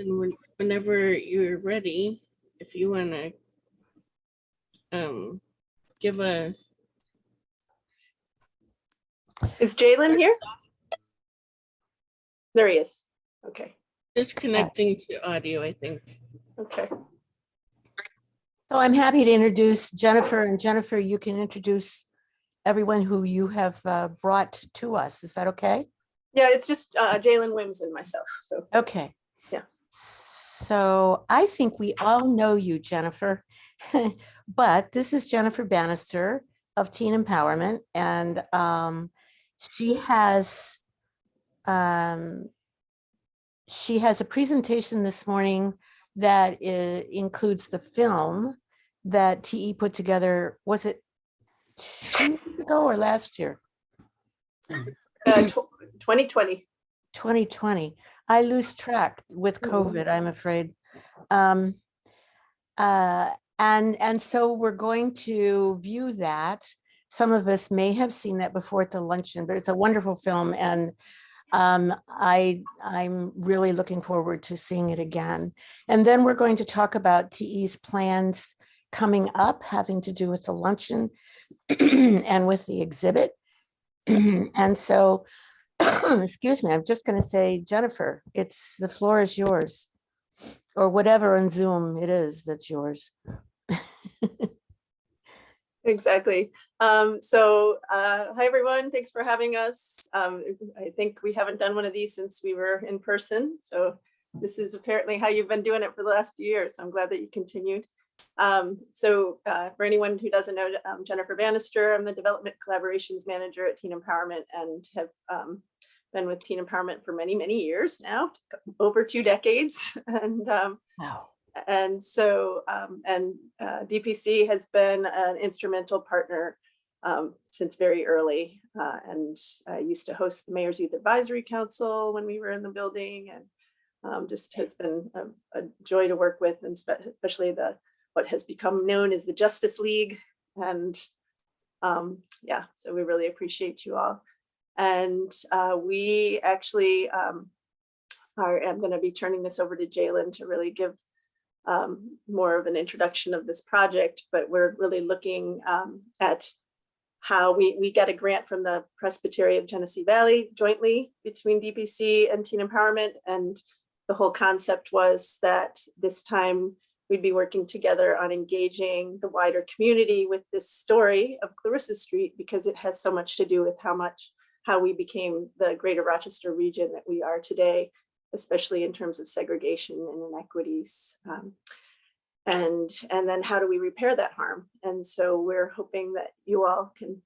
And whenever you're ready, if you want to give a. Is Jalen here? There he is. Okay. Just connecting to audio, I think. Okay. So I'm happy to introduce Jennifer, and Jennifer, you can introduce everyone who you have brought to us. Is that okay? Yeah, it's just Jalen Williams and myself. So Okay. Yeah. So I think we all know you, Jennifer, but this is Jennifer Bannister of Teen Empowerment, and she has a presentation this morning that includes the film that TE put together. Was it 2 years ago or last year? 2020. 2020. I lose track with COVID, I'm afraid. And so we're going to view that. Some of us may have seen that before at the luncheon, but it's a wonderful film, and I'm really looking forward to seeing it again. And then we're going to talk about TE's plans coming up, having to do with the luncheon and with the exhibit. And so, excuse me, I'm just going to say, Jennifer, the floor is yours, or whatever on Zoom it is that's yours. Exactly. Hi, everyone. Thanks for having us. I think we haven't done one of these since we were in person. So this is apparently how you've been doing it for the last few years. So I'm glad that you continued. For anyone who doesn't know, Jennifer Bannister, I'm the Development Collaborations Manager at Teen Empowerment, and have been with Teen Empowerment for many, many years now, over 2 decades. And Wow. And so, DPC has been an instrumental partner since very early. And I used to host the Mayor's Youth Advisory Council when we were in the building, and just has been a joy to work with, and especially what has become known as the Justice League. And yeah, so we really appreciate you all. And we actually I'm going to be turning this over to Jalen to really give more of an introduction of this project, but we're really looking at how we got a grant from the Presbytery of Genesee Valley jointly between DPC and Teen Empowerment. And the whole concept was that this time we'd be working together on engaging the wider community with this story of Clarissa Street, because it has so much to do with how we became the greater Rochester region that we are today, especially in terms of segregation and inequities. And then how do we repair that harm? And so we're hoping that you all can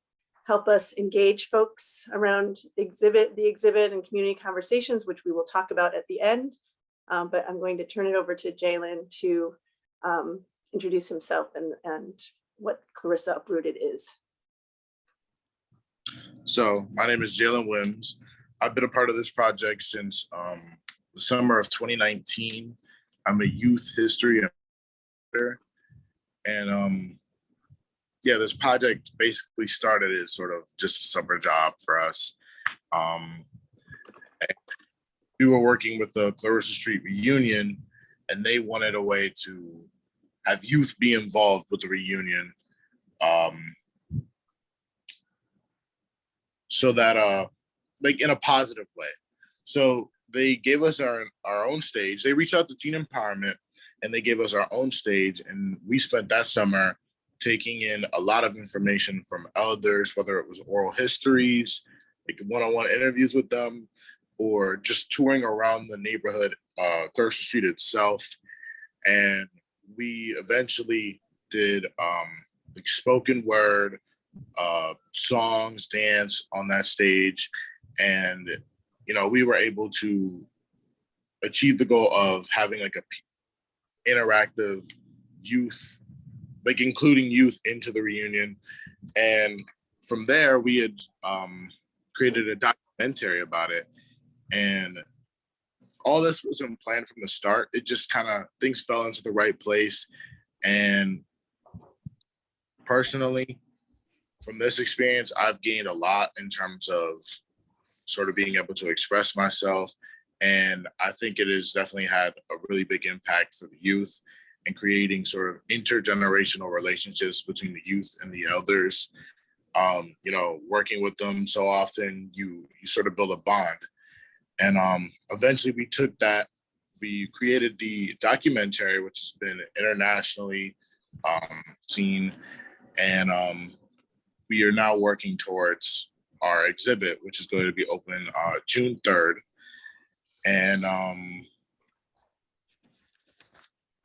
help us engage folks around the exhibit and community conversations, which we will talk about at the end. But I'm going to turn it over to Jalen to introduce himself and what Clarissa Uprooted is. So my name is Jalen Williams. I've been a part of this project since the summer of 2019. I'm a youth history editor, and yeah, this project basically started as sort of just a summer job for us. We were working with the Clarissa Street reunion, and they wanted a way to have youth be involved with the reunion, so that like in a positive way. So they gave us our own stage. They reached out to Teen Empowerment, and they gave us our own stage. And we spent that summer taking in a lot of information from elders, whether it was oral histories, like one-on-one interviews with them, or just touring around the neighborhood, Clarissa Street itself. And we eventually did like spoken word, songs, dance on that stage. And we were able to achieve the goal of having like a interactive youth, like including youth into the reunion. And from there, we had created a documentary about it. And all this wasn't planned from the start. It just kind of, things fell into the right place. And personally, from this experience, I've gained a lot in terms of sort of being able to express myself And I think it has definitely had a really big impact for the youth and creating sort of intergenerational relationships between the youth and the elders. You know, working with them so often, you sort of build a bond. And eventually we took that, we created the documentary, which has been internationally seen. And we are now working towards our exhibit, which is going to be open June 3rd. And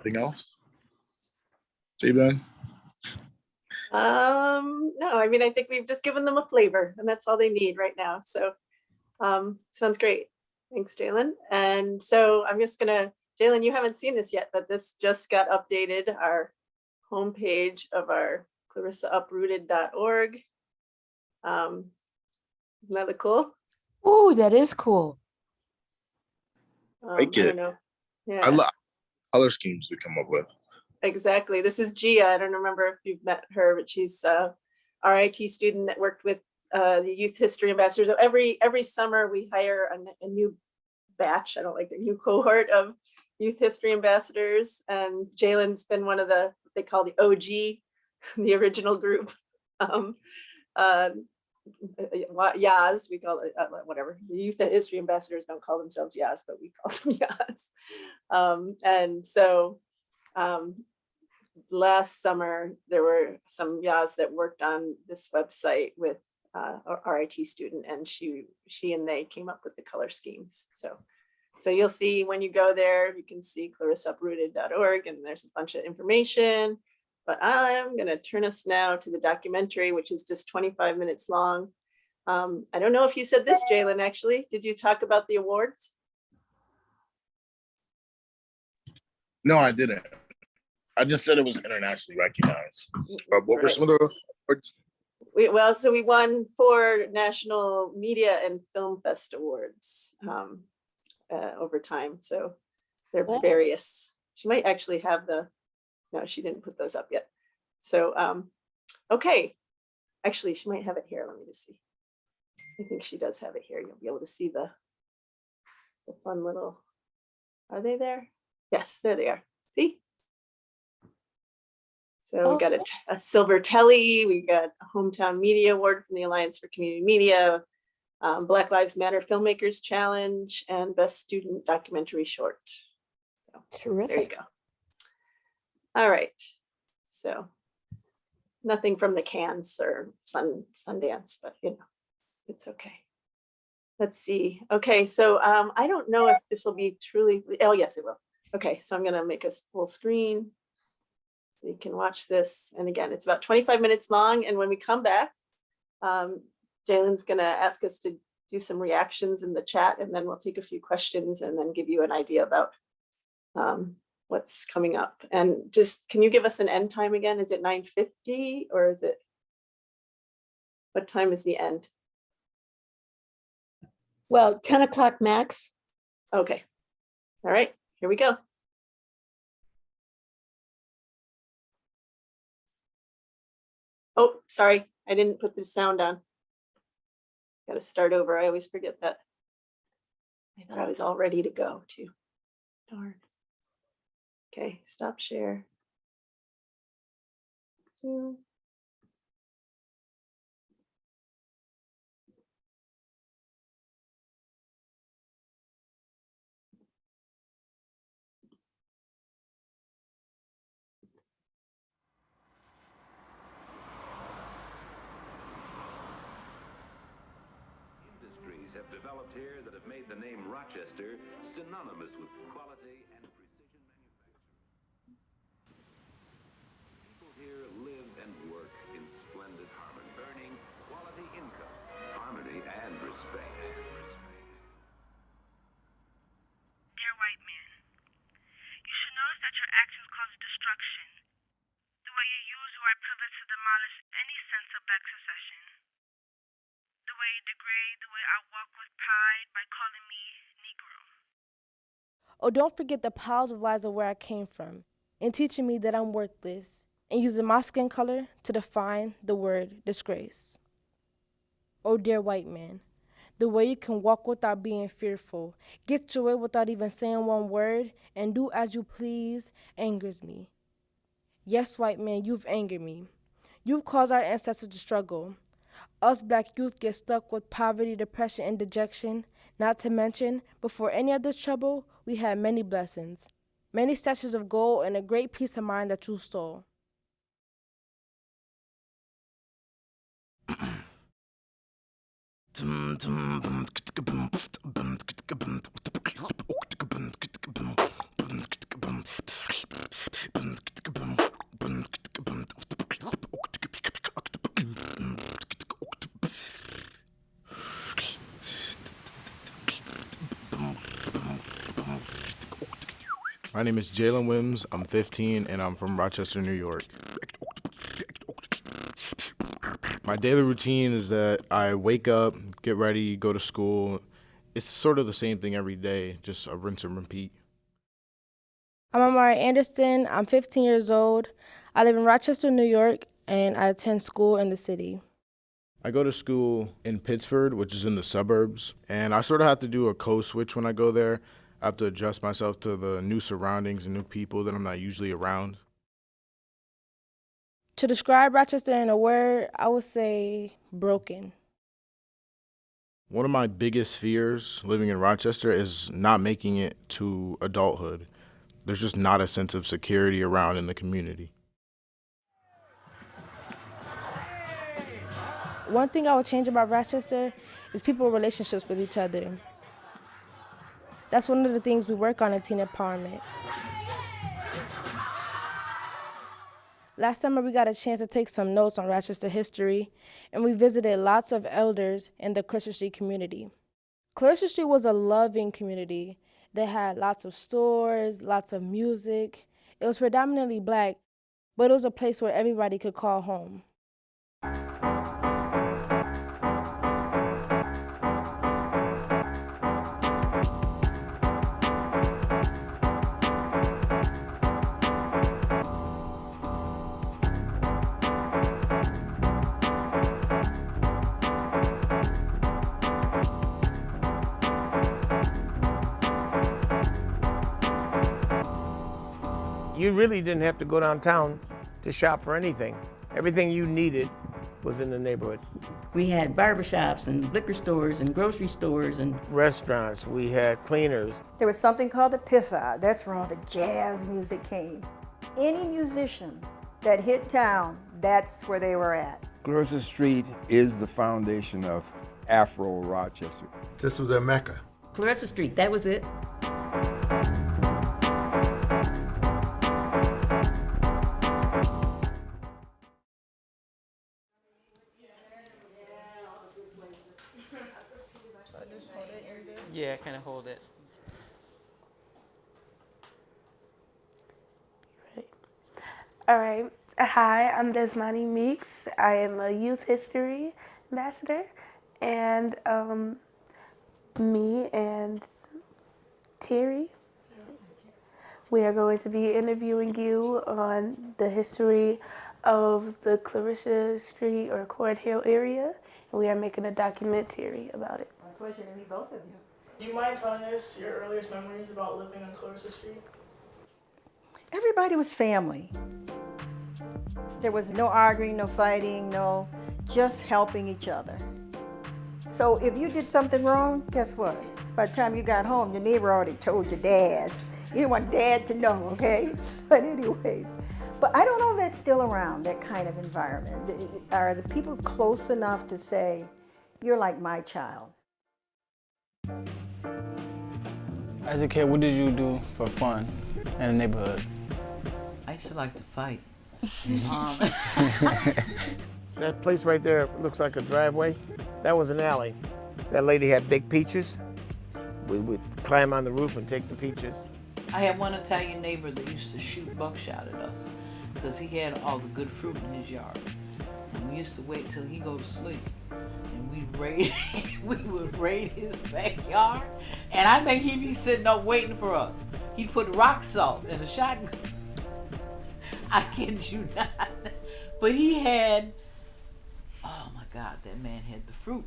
anything else? J-Ben? No, I mean, I think we've just given them a flavor and that's all they need right now. So sounds great. Thanks, Jalen. And so I'm just gonna, Jalen, you haven't seen this yet, but this just got updated, our homepage of our clarissauprooted.org. Isn't that look cool? Oh, that is cool. Like I it. don't know. Yeah. I love color schemes we come up with. Exactly. This is Gia. I don't remember if you've met her, but she's a RIT student that worked with the youth history ambassadors. So every summer we hire a new batch. I don't like the new cohort of youth history ambassadors. And Jalen's been one of the, they call the OG, the original group. Yaz, we call it, whatever. The youth history ambassadors don't call themselves Yaz, but we call them Yaz. And so last summer, there were some Yaz that worked on this website with a RIT student, and she and they came up with the color schemes. So you'll see when you go there, you can see clarissauprooted.org, and there's a bunch of information. But I'm going to turn us now to the documentary, which is just 25 minutes long. I don't know if you said this, Jalen, actually. Did you talk about the awards? No, I didn't. I just said it was internationally recognized. But what were some of the awards? So we won 4 National Media and Film Fest awards over time. So they're various. She might actually have no, she didn't put those up yet. So, okay. Actually, she might have it here. Let me just see. I think she does have it here. You'll be able to see the fun little, are they there? Yes, there they are. See? So we got a Silver Telly, we got a Hometown Media Award from the Alliance for Community Media, Black Lives Matter Filmmakers Challenge, and Best Student Documentary Short. So Terrific. there you go. All right. So nothing from the Cannes or Sundance, but you know, it's okay. Let's see. Okay, so I don't know if this will be truly, oh yes, it will. Okay, so I'm gonna make a full screen. So you can watch this. And again, it's about 25 minutes long. And when we come back, Jalen's gonna ask us to do some reactions in the chat, and then we'll take a few questions and then give you an idea about what's coming up. And just, can you give us an end time again? Is it 9:50 or is it, what time is the end? Well, 10 o'clock max. Okay. All right, here we go. Oh, sorry, I didn't put the sound on. Got to start over. I always forget that. I thought I was all ready to go too. Darn. Okay, stop share. Industries have developed here that have made the name Rochester synonymous with quality and precision manufacturing. People here live and work in splendid harmony, earning quality income, harmony, and respect. Dear white man, you should notice that your actions cause destruction. The way you use your white privilege to demolish any sense of black secession. The way you degrade the way I walk with pride by calling me Negro. Oh, don't forget the piles of lies of where I came from and teaching me that I'm worthless and using my skin color to define the word disgrace. Oh, dear white man, The way you can walk without being fearful, get your way without even saying one word, and do as you please angers me. Yes, white man, you've angered me. You've caused our ancestors to struggle. Us black youth get stuck with poverty, depression, and dejection. Not to mention, before any of this trouble, we had many blessings. Many stashes of gold and a great peace of mind that you stole. My name is Jalen Williams. I'm 15 and I'm from Rochester, New York. My daily routine is that I wake up, get ready, go to school. It's sort of the same thing every day, just a rinse and repeat. I'm Amari Anderson. I'm 15 years old. I live in Rochester, New York, and I attend school in the city. I go to school in Pittsford, which is in the suburbs, and I sort of have to do a code switch when I go there. I have to adjust myself to the new surroundings and new people that I'm not usually around. To describe Rochester in a word, I would say broken. One of my biggest fears living in Rochester is not making it to adulthood. There's just not a sense of security around in the community. One thing I would change about Rochester is people's relationships with each other. That's one of the things we work on in teen empowerment. Last summer, we got a chance to take some notes on Rochester history, and we visited lots of elders in the Clarissa Street community. Clarissa Street was a loving community. They had lots of stores, lots of music. It was predominantly black, but it was a place where everybody could call home. You really didn't have to go downtown to shop for anything. Everything you needed was in the neighborhood. We had barbershops and liquor stores and grocery stores and Restaurants, we had cleaners. There was something called the Pissa. That's where all the jazz music came. Any musician that hit town, that's where they were at. Clarissa Street is the foundation of Afro Rochester. This was their Mecca. Clarissa Street, that was it. Yeah, kind of hold it. All right. Hi, I'm Desmani Meeks. I am a youth history ambassador, and me and Terry, we are going to be interviewing you on the history of the Clarissa Street or Court Hill area, and we are making a documentary about it. My pleasure to meet both of you. Do you mind telling us your earliest memories about living on Clarissa Street? Everybody was family. There was no arguing, no fighting, just helping each other. So if you did something wrong, guess what? By the time you got home, your neighbor already told your dad. You didn't want dad to know, okay? But anyways, but I don't know if that's still around, that kind of environment. Are the people close enough to say, you're like my child? As a kid, what did you do for fun in the neighborhood? I used to like to fight. That place right there looks like a driveway. That was an alley. That lady had big peaches. We would climb on the roof and take the peaches. I had one Italian neighbor that used to shoot buckshot at us because he had all the good fruit in his yard. And we used to wait till he go to sleep. And we would raid his backyard. And I think he'd be sitting up waiting for us. He'd put rock salt in a shotgun. I kid you not. But he had, oh my God, that man had the fruit.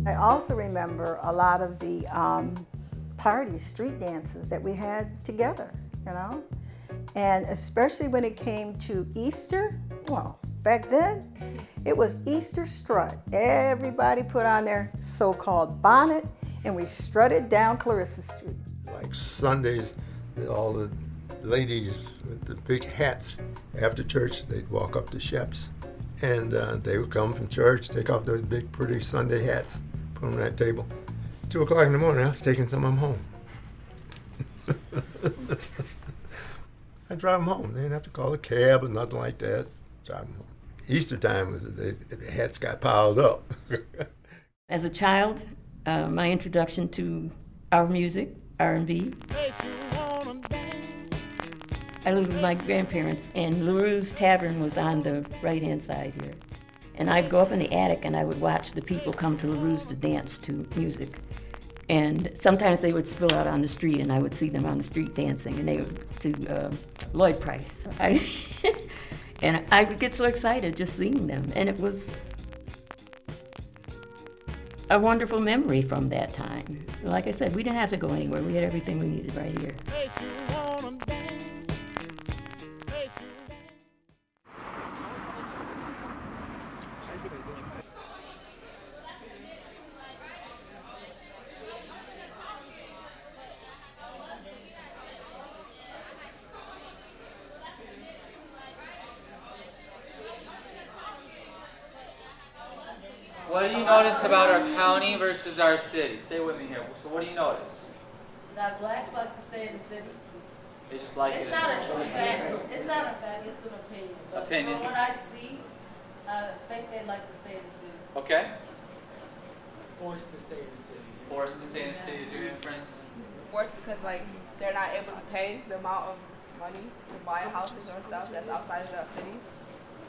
I also remember a lot of the parties, street dances that we had together, you know? And especially when it came to Easter, well, back then, it was Easter strut. Everybody put on their so-called bonnet and we strutted down Clarissa Street. Like Sundays, all the ladies with the big hats after church, they'd walk up to Shep's and they would come from church, take off those big pretty Sunday hats, put them on that table. 2 o'clock in the morning, I was taking some of them home. I drive them home. They didn't have to call a cab or nothing like that. Drive them home. Easter time, the hats got piled up. As a child, my introduction to our music, R&B. I lived with my grandparents, and LaRue's Tavern was on the right-hand side here. And I'd go up in the attic and I would watch the people come to LaRue's to dance to music. And sometimes they would spill out on the street and I would see them on the street dancing, and they would to Lloyd Price. And I would get so excited just seeing them. And it was a wonderful memory from that time. Like I said, we didn't have to go anywhere. We had everything we needed right here. What do you notice about our county versus our city? Stay with me here. So what do you notice? That blacks like to stay in the city. They just like It's it. not a true fact. It's not a fact. It's an opinion. But Opinion. From what I see, I think they like to stay in the city. Okay. Forced to stay in the city. Forced to stay in the city is your inference. Forced because like they're not able to pay the amount of money to buy houses or stuff that's outside of the city.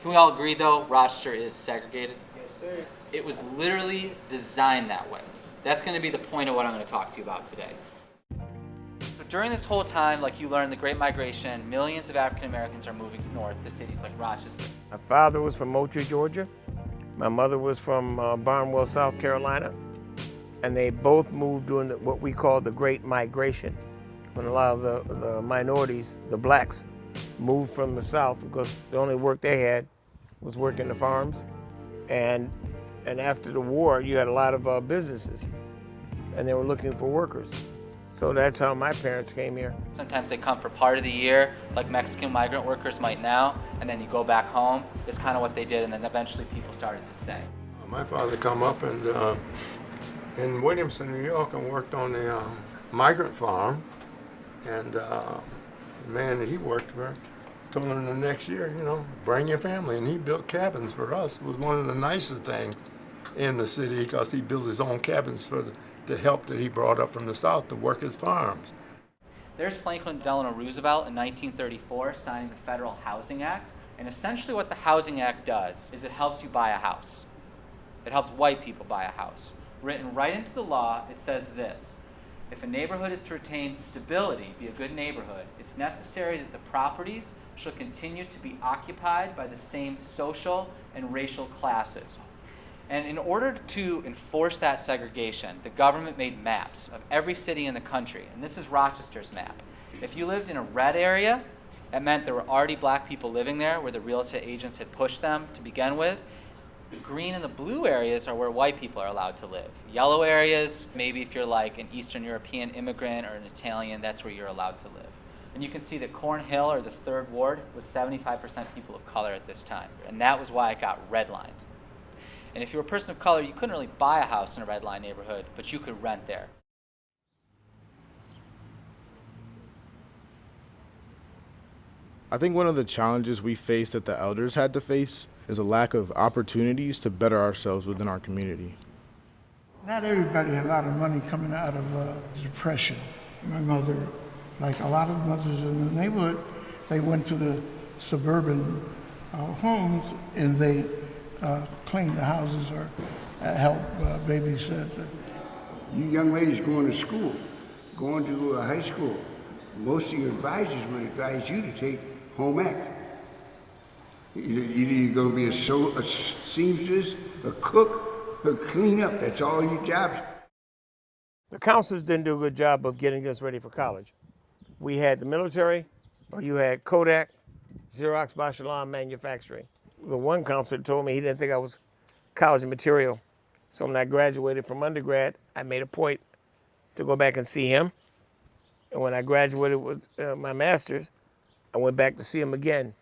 Can we all agree though, Rochester is segregated? Yes, sir. It was literally designed that way. That's going to be the point of what I'm going to talk to you about today. So during this whole time, like you learned, the Great Migration, millions of African Americans are moving north to cities like Rochester. My father was from Moultrie, Georgia. My mother was from Barnwell, South Carolina. And they both moved during what we call the Great Migration, when a lot of the minorities, the blacks, moved from the South because the only work they had was working the farms. And after the war, you had a lot of businesses, and they were looking for workers. So that's how my parents came here. Sometimes they come for part of the year, like Mexican migrant workers might now, and then you go back home. It's kind of what they did, and then eventually people started to stay. My father come up and in Williamson, New York, and worked on the migrant farm. And the man that he worked for told him the next year, you know, bring your family. And he built cabins for us. It was one of the nicer things in the city because he built his own cabins for the help that he brought up from the South to work his farms. There's Franklin Delano Roosevelt in 1934 signing the Federal Housing Act. And essentially what the Housing Act does is it helps you buy a house. It helps white people buy a house. Written right into the law, it says this: if a neighborhood is to retain stability, be a good neighborhood, it's necessary that the properties shall continue to be occupied by the same social and racial classes. And in order to enforce that segregation, the government made maps of every city in the country. And this is Rochester's map. If you lived in a red area, it meant there were already black people living there where the real estate agents had pushed them to begin with. The green and the blue areas are where white people are allowed to live. Yellow areas, maybe if you're like an Eastern European immigrant or an Italian, that's where you're allowed to live. And you can see that Cornhill, or the 3rd Ward, was 75% people of color at this time. And that was why it got redlined. And if you were a person of color, you couldn't really buy a house in a redline neighborhood, but you could rent there. I think one of the challenges we faced that the elders had to face is a lack of opportunities to better ourselves within our community. Not everybody had a lot of money coming out of depression. My mother, like a lot of mothers in the neighborhood, they went to the suburban homes and they cleaned the houses or helped babysit. You young ladies going to school, going to high school, most of your advisors would advise you to take home ec. Either you're going to be a seamstress, a cook, or clean up. That's all your jobs. The counselors didn't do a good job of getting us ready for college. We had the military, or you had Kodak, Xerox, Bachelor manufacturing. The one counselor told me he didn't think I was college material. So when I graduated from undergrad, I made a point to go back and see him. And when I graduated with my master's, I went back to see him again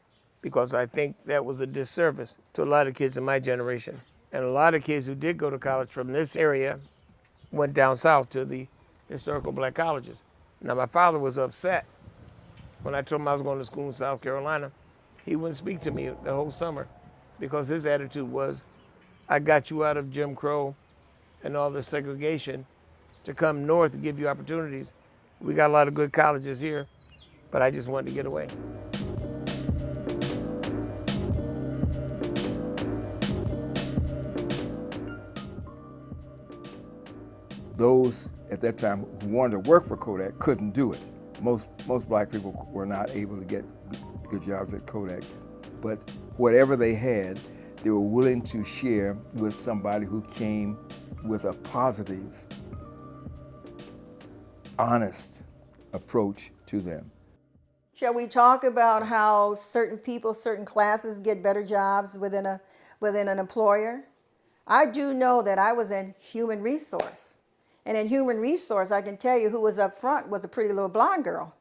because I think that was a disservice to a lot of kids in my generation. And a lot of kids who did go to college from this area went down south to the historical black colleges. Now, my father was upset when I told him I was going to school in South Carolina. He wouldn't speak to me the whole summer because his attitude was, I got you out of Jim Crow and all the segregation to come north to give you opportunities. We got a lot of good colleges here, but I just wanted to get away. Those at that time who wanted to work for Kodak couldn't do it. Most black people were not able to get good jobs at Kodak, but whatever they had, they were willing to share with somebody who came with a positive, honest approach to them. Shall we talk about how certain people, certain classes get better jobs within an employer? I do know that I was in human resource. And in human resource, I can tell you who was up front was a pretty little blonde girl.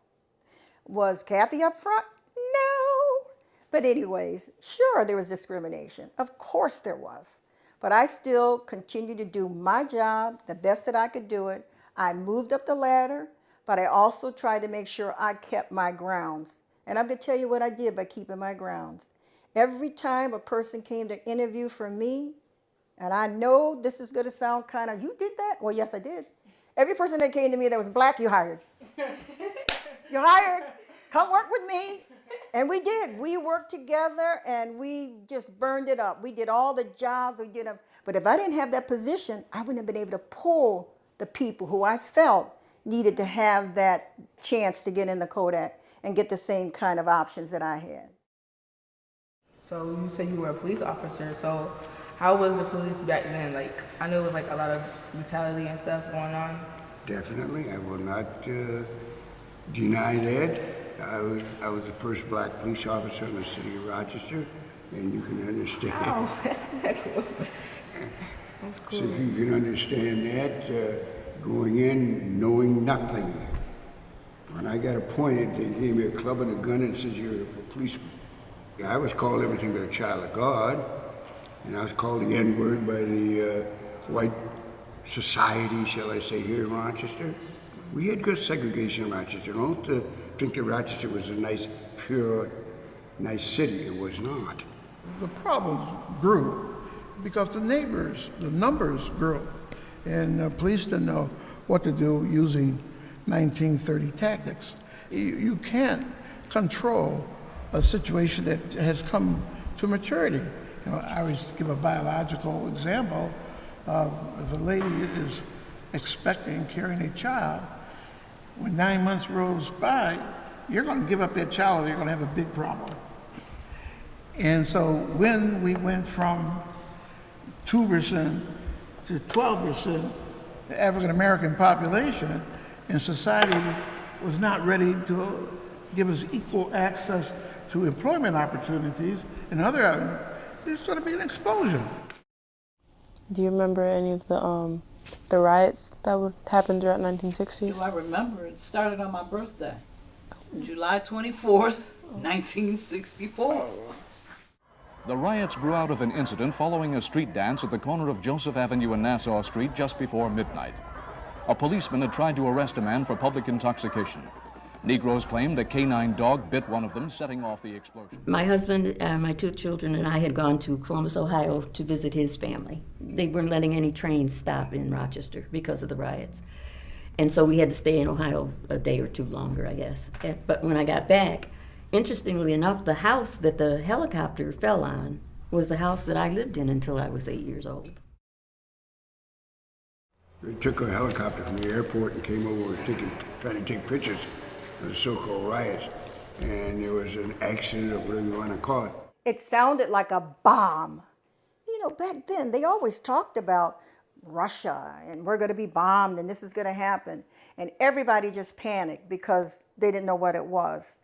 Was Kathy up front? No. But anyways, sure, there was discrimination. Of course there was. But I still continued to do my job the best that I could do it. I moved up the ladder, but I also tried to make sure I kept my grounds. And I'm going to tell you what I did by keeping my grounds. Every time a person came to interview for me, and I know this is going to sound kind of, you did that? Well, yes, I did. Every person that came to me that was black, you hired. You hired. Come work with me. And we did. We worked together and we just burned it up. We did all the jobs. We did them. But if I didn't have that position, I wouldn't have been able to pull the people who I felt needed to have that chance to get in the Kodak and get the same kind of options that I had. So you said you were a police officer. So how was the police back then? Like, I know it was like a lot of brutality and stuff going on. Definitely, I will not deny that. I was the first black police officer in the city of Rochester, and you can understand. Oh, that's cool. That's cool. So you can understand that going in knowing nothing. When I got appointed, they gave me a club and a gun and said, "You're a policeman." I was called everything but a child of God, and I was called the N-word by the white society, shall I say, here in Rochester. We had good segregation in Rochester. Don't think that Rochester was a nice, pure, nice city. It was not. The problems grew because the numbers grew, and the police didn't know what to do using 1930 tactics. You can't control a situation that has come to maturity. You know, I always give a biological example. If a lady is expecting, carrying a child, when 9 months rolls by, you're going to give up that child or you're going to have a big problem. And so when we went from 2% to 12%, the African American population and society was not ready to give us equal access to employment opportunities and other elements, there's going to be an explosion. Do you remember any of the riots that would happen throughout 1960s? Do I remember? It started on my birthday, July 24th, 1964. The riots grew out of an incident following a street dance at the corner of Joseph Avenue and Nassau Street just before midnight. A policeman had tried to arrest a man for public intoxication. Negroes claimed a canine dog bit one of them, setting off the explosion. My husband, my 2 children, and I had gone to Columbus, Ohio to visit his family. They weren't letting any trains stop in Rochester because of the riots. And so we had to stay in Ohio a day or 2 longer, I guess. But when I got back, interestingly enough, the house that the helicopter fell on was the house that I lived in until I was 8 years old. They took a helicopter from the airport and came over trying to take pictures of the so-called riots. And there was an accident, or whatever you want to call it. It sounded like a bomb. You know, back then, they always talked about Russia and we're going to be bombed and this is going to happen. And everybody just panicked because they didn't know what it was.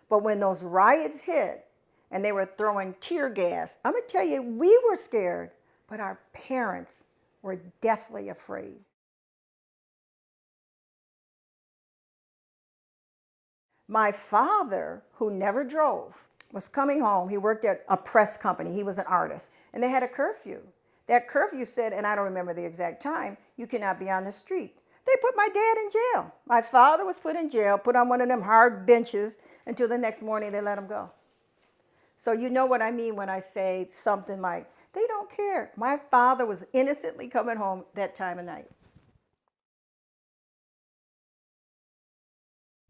But when those riots hit and they were throwing tear gas, I'm going to tell you, we were scared, but our parents were deathly afraid. My father, who never drove, was coming home. He worked at a press company. He was an artist. And they had a curfew. That curfew said, and I don't remember the exact time, you cannot be on the street. They put my dad in jail. My father was put in jail, put on one of them hard benches until the next morning they let him go. So you know what I mean when I say something like, they don't care. My father was innocently coming home that time of night.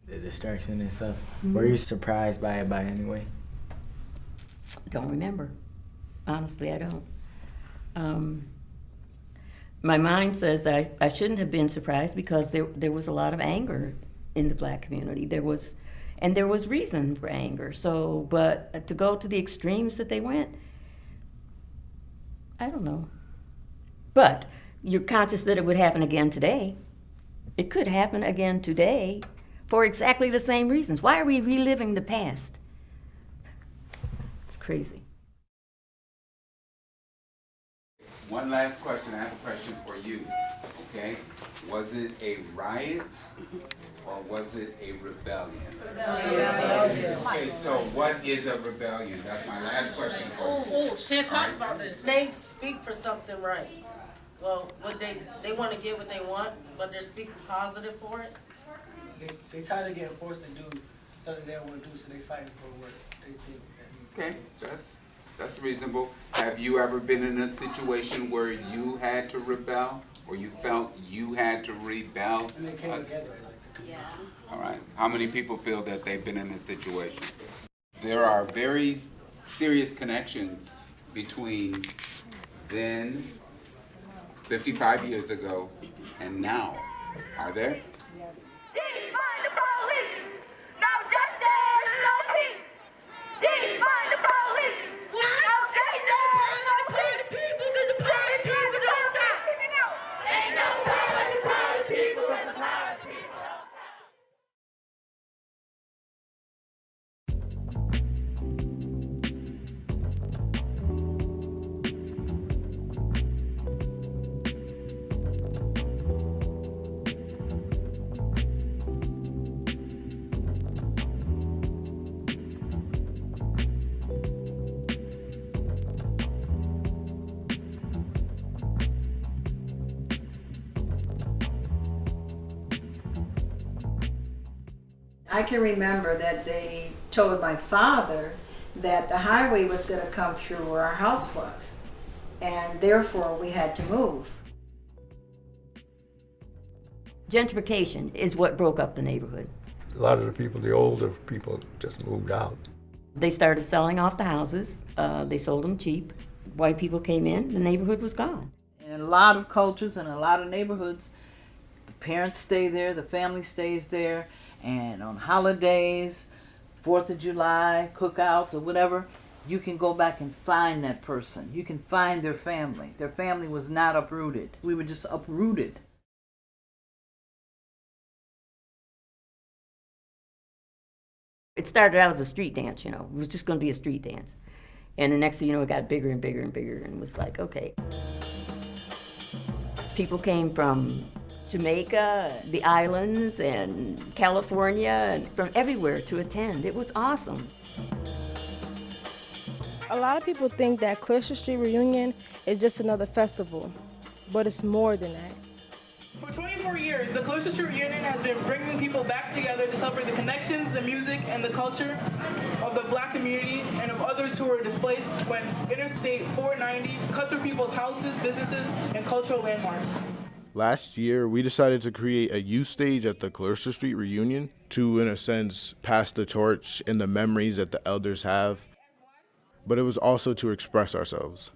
The destruction and stuff. Were you surprised by it anyway? Don't remember. Honestly, I don't. My mind says that I shouldn't have been surprised because there was a lot of anger in the black community. There was reason for anger. So, but to go to the extremes that they went, I don't know. But you're conscious that it would happen again today. It could happen again today for exactly the same reasons. Why are we reliving the past? It's crazy. One last question. I have a question for you, okay? Was it a riot or was it a rebellion? Rebellion. Okay, so what is a rebellion? That's my last question for you. Shan't talk about this. They speak for something right. Well, what they want to get what they want, but they're speaking positive for it. They tired of getting forced to do something they don't want to do, so they fighting for what they think that means. Okay, that's reasonable. Have you ever been in a situation where you had to rebel, or you felt you had to rebel? And they came together. Yeah. All right. How many people feel that they've been in this situation? There are very serious connections between then, 55 years ago, and now. Are there? Defund the police! No justice, no peace! Defund the police! No justice, no peace! Ain't no power like the power of the people, because the power of the people don't stop. I can remember that they told my father that the highway was going to come through where our house was, and therefore we had to move. Gentrification is what broke up the neighborhood. A lot of the people, the older people, just moved out. They started selling off the houses. They sold them cheap. White people came in, the neighborhood was gone. In a lot of cultures and a lot of neighborhoods, the parents stay there, the family stays there, and on holidays, 4th of July, cookouts or whatever, you can go back and find that person. You can find their family. Their family was not uprooted. We were just uprooted. It started out as a street dance, you know. It was just going to be a street dance. And the next thing you know, it got bigger and bigger and bigger, and it was like, okay. People came from Jamaica, the islands, and California, and from everywhere to attend. It was awesome. A lot of people think that Clarissa Street Reunion is just another festival, but it's more than that. For 24 years, the Clarissa Street Reunion has been bringing people back together to celebrate the connections, the music, and the culture of the black community and of others who were displaced when Interstate 490 cut through people's houses, businesses, and cultural landmarks. Last year, we decided to create a youth stage at the Clarissa Street Reunion to, in a sense, pass the torch and the memories that the elders have. But it was also to express ourselves.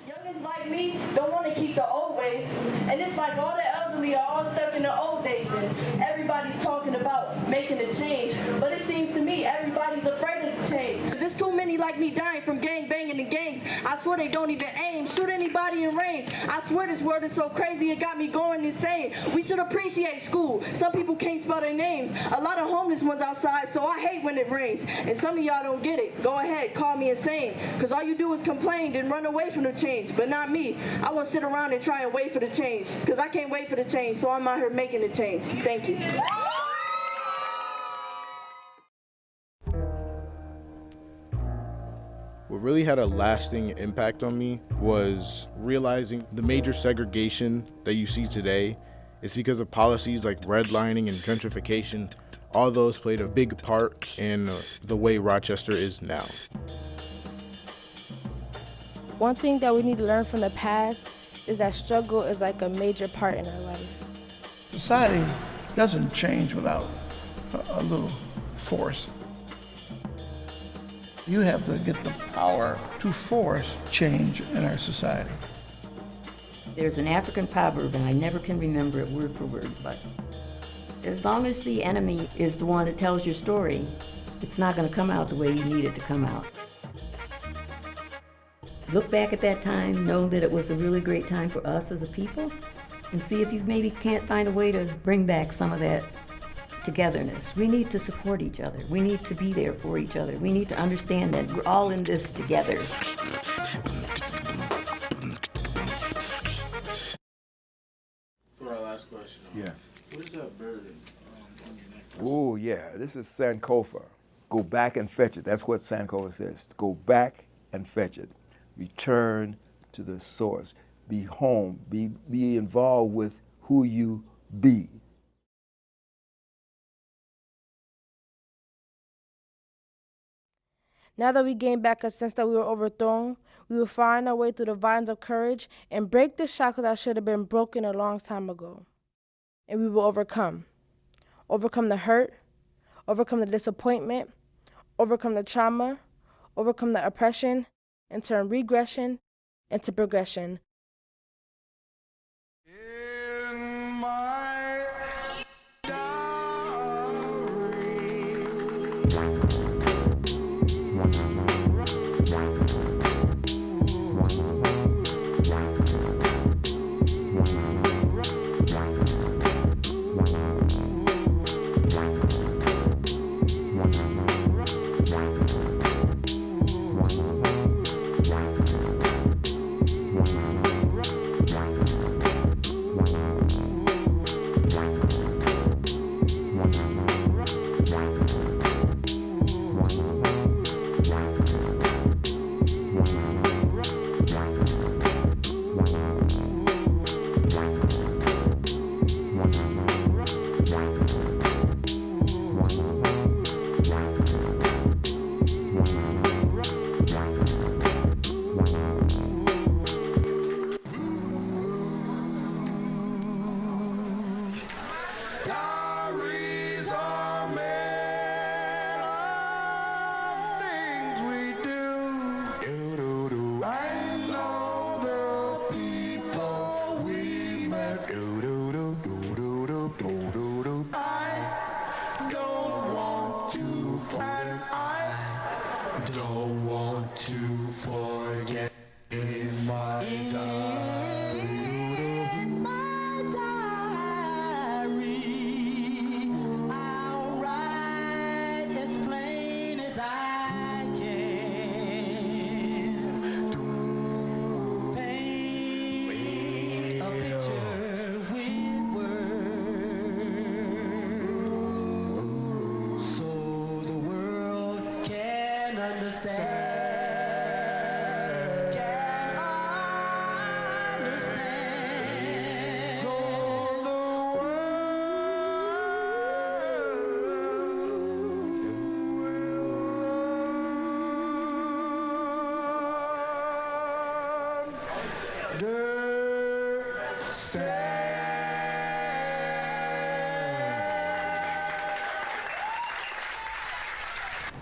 Youngins like me don't want to keep the old ways, and it's like all the elderly are all stuck in the old days, and everybody's talking about making a change, but it seems to me everybody's afraid of change. Cause there's too many like me dying from gang banging and gangs. I swear they don't even aim, shoot anybody in range. I swear this world is so crazy, it got me going insane. We should appreciate school. Some people can't spell their names. A lot of homeless ones outside, so I hate when it rains. And some of y'all don't get it. Go ahead, call me insane. Cause all you do is complain, then run away from the change. But not me. I won't sit around and try and wait for the change. Cause I can't wait for the change, so I'm out here making the change. Thank you. What really had a lasting impact on me was realizing the major segregation that you see today is because of policies like redlining and gentrification. All those played a big part in the way Rochester is now. One thing that we need to learn from the past is that struggle is like a major part in our life. Society doesn't change without a little force. You have to get the power to force change in our society. There's an African proverb, and I never can remember it word for word, but as long as the enemy is the one that tells your story, it's not going to come out the way you need it to come out. Look back at that time, know that it was a really great time for us as a people, and see if you maybe can't find a way to bring back some of that togetherness. We need to support each other. We need to be there for each other. We need to understand that we're all in this together. For our last question, Yeah. What is that bird on your neck? Oh, yeah, this is Sankofa. Go back and fetch it. That's what Sankofa says. Go back and fetch it. Return to the source. Be home. Be involved with who you be. Now that we gain back a sense that we were overthrown, we will find our way through the vines of courage and break the shackles that should have been broken a long time ago. And we will overcome. Overcome the hurt, overcome the disappointment, overcome the trauma, overcome the oppression, and turn regression into progression.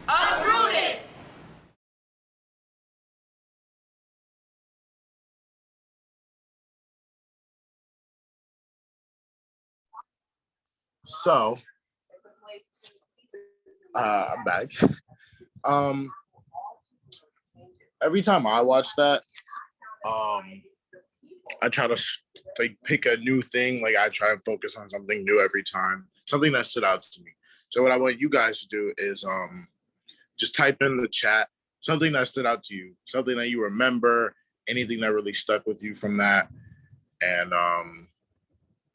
Uprooted! So, I'm back. Every time I watch that, I try to like pick a new thing. Like I try to focus on something new every time, something that stood out to me. So what I want you guys to do is just type in the chat something that stood out to you, something that you remember, anything that really stuck with you from that. And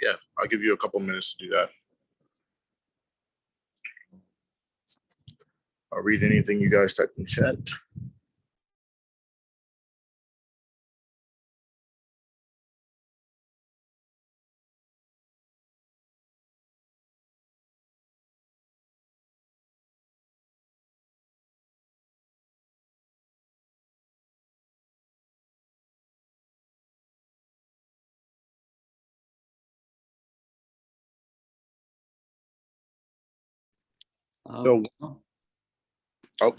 yeah, I'll give you a couple minutes to do that. I'll read anything you guys type in chat. So, oh,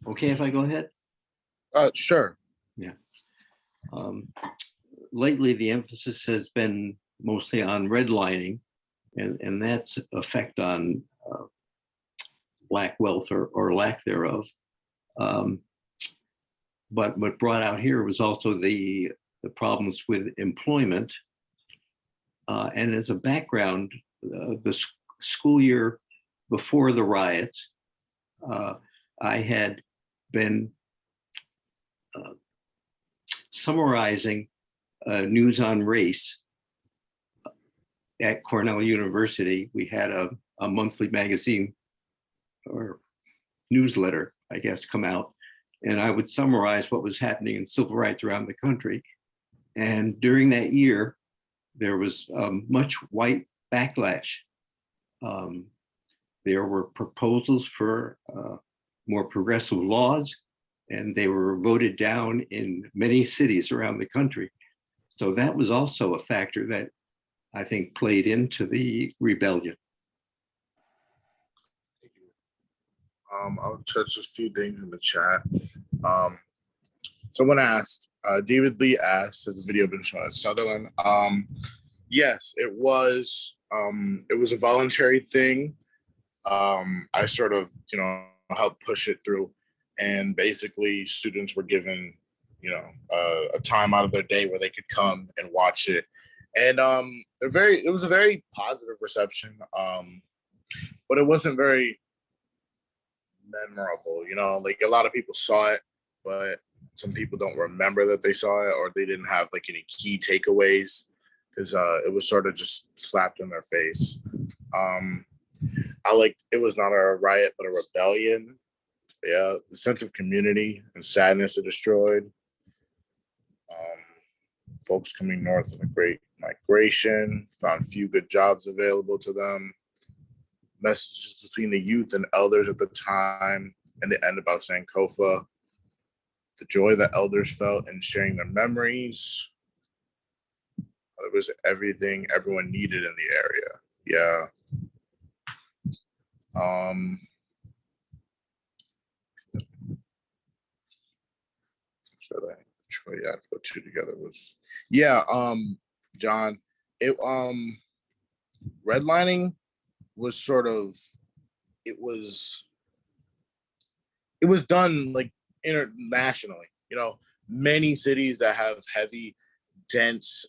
okay, if I go ahead? Sure. Yeah. Lately, the emphasis has been mostly on redlining and that's effect on black wealth or lack thereof. But what brought out here was also the problems with employment. And as a background, the school year before the riots, I had been summarizing news on race at Cornell University. We had a monthly magazine or newsletter, I guess, come out, and I would summarize what was happening in civil rights around the country. And during that year, there was much white backlash. There were proposals for more progressive laws, and they were voted down in many cities around the country. So that was also a factor that I think played into the rebellion. I'll touch a few things in the chat. Someone asked, David Lee asked, has the video been shown at Sutherland? Yes, it was a voluntary thing. I sort of, helped push it through, and basically students were given, a time out of their day where they could come and watch it. And it was a very positive reception, but it wasn't very memorable, like a lot of people saw it, but some people don't remember that they saw it, or they didn't have like any key takeaways because it was sort of just slapped in their face. It was not a riot, but a rebellion. Yeah, the sense of community and sadness it destroyed. Folks coming north in the Great Migration found few good jobs available to them. Messages between the youth and elders at the time, and the end about Sankofa. The joy that elders felt in sharing their memories. It was everything everyone needed in the area. Yeah. Yeah, put two together was, yeah, John, redlining was sort of, it was done like internationally, many cities that have heavy, dense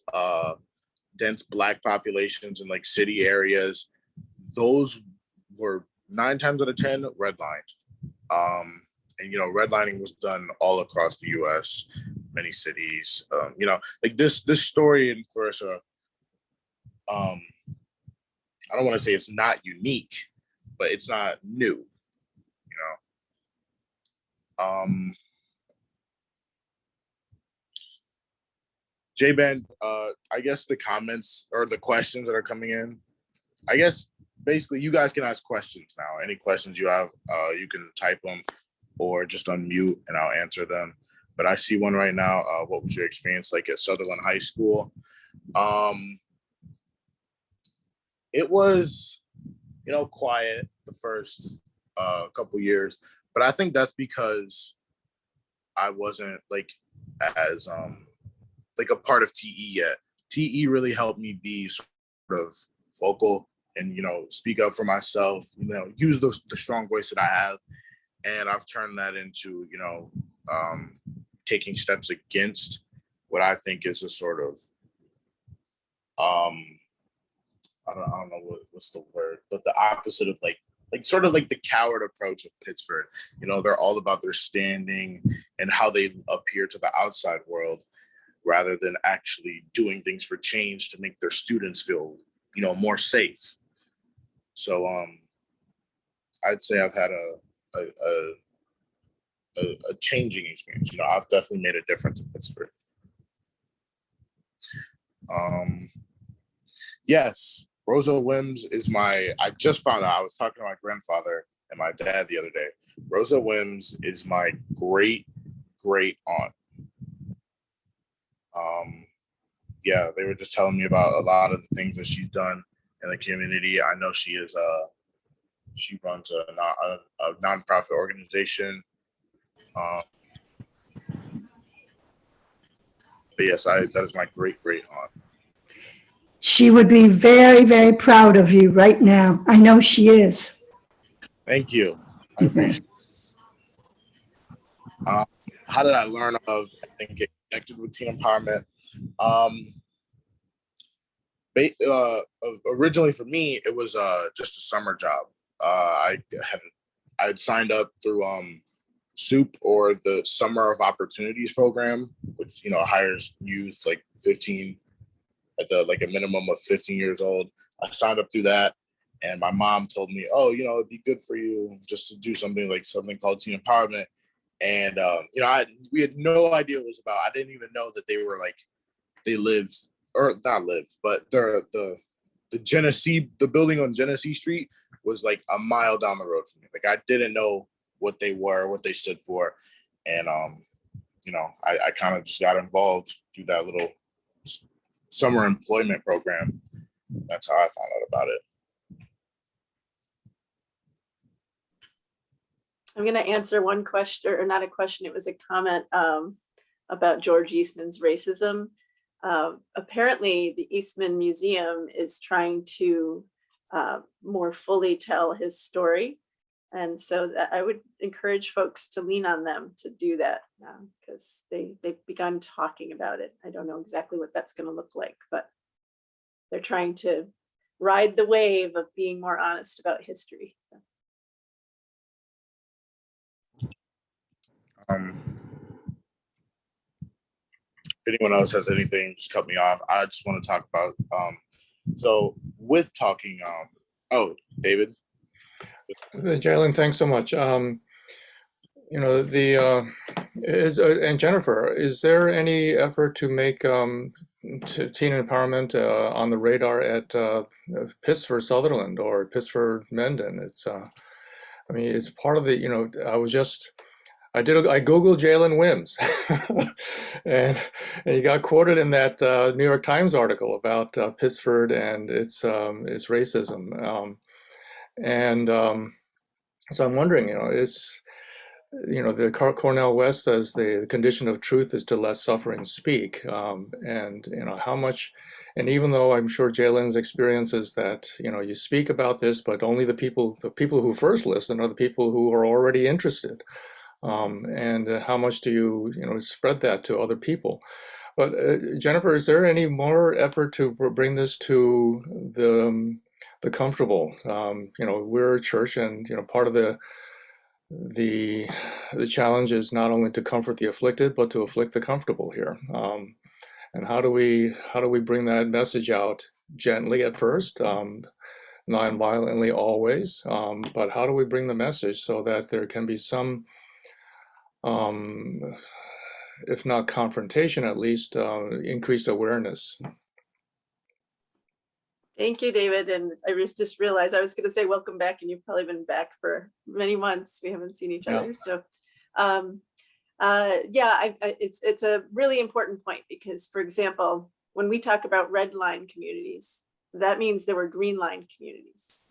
black populations in like city areas, those were 9 times out of 10 redlined. And redlining was done all across the U.S., many cities. Like this story in Clarissa, I don't want to say it's not unique, but it's not new. J-Ben, I guess the comments or the questions that are coming in, I guess basically you guys can ask questions now. Any questions you have, you can type them or just unmute and I'll answer them. But I see one right now. What was your experience like at Sutherland High School? It was, quiet the first couple years, but I think that's because I wasn't like as like a part of TE yet. TE really helped me be sort of vocal and speak up for myself. Use the strong voice that I have. And I've turned that into, taking steps against what I think is a sort of, I don't know what's the word, but the opposite of like sort of like the coward approach of Pittsford. They're all about their standing and how they appear to the outside world, rather than actually doing things for change to make their students feel, more safe. So I'd say I've had a changing experience. I've definitely made a difference in Pittsford. Yes, Rosa Wims is I just found out, I was talking to my grandfather and my dad the other day. Rosa Wims is my great aunt. Yeah, they were just telling me about a lot of the things that she's done in the community. I know she runs a nonprofit organization. But yes, that is my great aunt. She would be very, very proud of you right now. I know she is. Thank you. I appreciate it. How did I learn of and get connected with teen empowerment? Originally for me, it was just a summer job. I had signed up through SOUP, or the Summer of Opportunities program, which hires youth like 15 at a minimum of 15 years old. I signed up through that, and my mom told me, oh, it'd be good for you just to do something called teen empowerment. And we had no idea what it was about. I didn't even know that they lived, or not lived, but the Genesee, the building on Genesee Street was like a mile down the road from me. I didn't know what they were, what they stood for. And, I kind of just got involved through that little summer employment program. That's how I found out about it. I'm going to answer one question, or not a question, it was a comment about George Eastman's racism. Apparently, the Eastman Museum is trying to more fully tell his story. And so I would encourage folks to lean on them to do that, because they've begun talking about it. I don't know exactly what that's going to look like, but they're trying to ride the wave of being more honest about history. So. If anyone else has anything, just cut me off. I just want to talk about, so with talking, David. Jalen, thanks so much. And Jennifer, is there any effort to make teen empowerment on the radar at Pittsford Sutherland or Pittsford Mendon? It's, it's part of the, I Googled Jalen Williams, and he got quoted in that New York Times article about Pittsford and its racism. So I'm wondering, the Cornell West says the condition of truth is to let suffering speak, and how much. And even though I'm sure Jalen's experience is that you speak about this, but only the people who first listen are the people who are already interested. And how much do you spread that to other people? But Jennifer, is there any more effort to bring this to the comfortable? We're a church, and part of the challenge is not only to comfort the afflicted, but to afflict the comfortable here. And how do we bring that message out gently at first, non-violently always, but how do we bring the message so that there can be some, if not confrontation, at least increased awareness? Thank you, David. And I just realized I was going to say welcome back, and you've probably been back for many months. We haven't seen each other. So it's a really important point, because, for example, when we talk about red line communities, that means there were green line communities.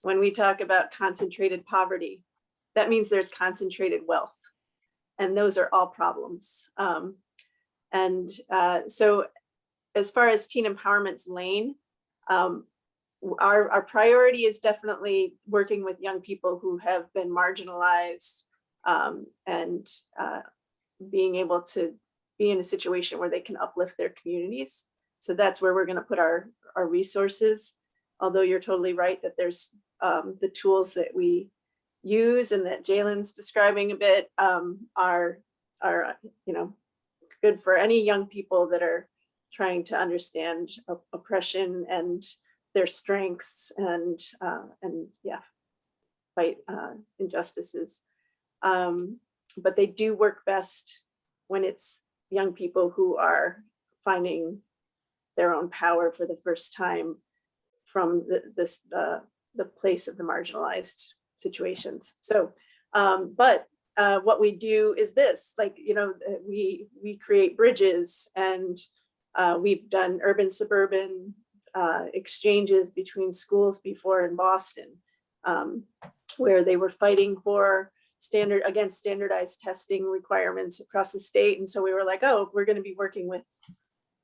When we talk about concentrated poverty, that means there's concentrated wealth. And those are all problems. So as far as teen empowerment's lane, our priority is definitely working with young people who have been marginalized and being able to be in a situation where they can uplift their communities. So that's where we're going to put our resources. Although you're totally right that there's the tools that we use and that Jalen's describing a bit are good for any young people that are trying to understand oppression and their strengths and fight injustices. But they do work best when it's young people who are finding their own power for the first time from the place of the marginalized situations. So, but what we do is this, like, we create bridges, and we've done urban suburban exchanges between schools before in Boston, where they were fighting for standardized testing requirements across the state. And so we were like, oh, if we're going to be working with